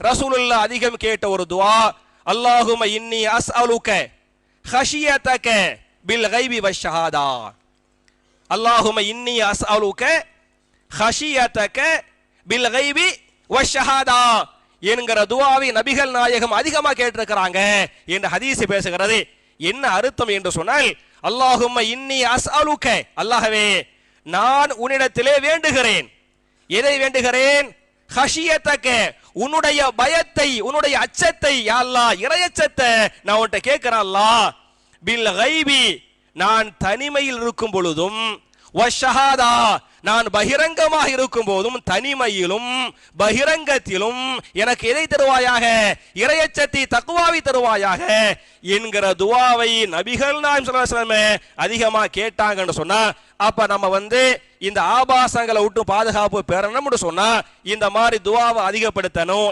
ரசூலுல்லாஹ் அதிகம் கேட்ட ஒரு துஆ, அல்லாஹும்ம இன்னி அஸ்அலுக ஹஷியதக பில் கைபி வஷ்ஷஹாதா. அல்லாஹும்ம இன்னி அஸ்அலுக ஹஷியதக பில் கைபி வஷ்ஷஹாதா என்கிற துஆவை நபிகள் நாயகம் அதிகமாக கேட்டிருக்கிறாங்க என்று ஹதீஸ் பேசுகிறது. என்ன அர்த்தம் என்று சொன்னால், அல்லாஹும்ம இன்னி அஸ்அலுக, அல்லாஹ்வே நான் உன்னிடத்திலே வேண்டுகிறேன். எதை வேண்டுகிறேன்? ஹஷியதக, உன்னுடைய பயத்தை, உன்னுடைய அச்சத்தை, யா அல்லாஹ் இறையச்சத்தை நான் உன்கிட்ட கேட்கிறேன் அல்லாஹ். பில் கைபி, நான் தனிமையில் இருக்கும் பொழுதும், வஷ்ஷஹாதா, நான் பகிரங்கமாக இருக்கும் போதும், தனிமையிலும் பகிரங்கத்திலும் எனக்கு எதை தருவாயாக? இறையச்சத்தை, தக்வாவை தருவாயாக என்கிற துஆவை நபிகள் நாயகம் ஸல்லல்லாஹு அலைஹி வஸல்லம் அதிகமா கேட்டாங்கன்னு சொன்னா, அப்ப நம்ம இந்த ஆபாசங்களை விட்டு பாதுகாப்பு பெறணும்னு சொன்னா இந்த மாதிரி துஆவை அதிகப்படுத்தணும்.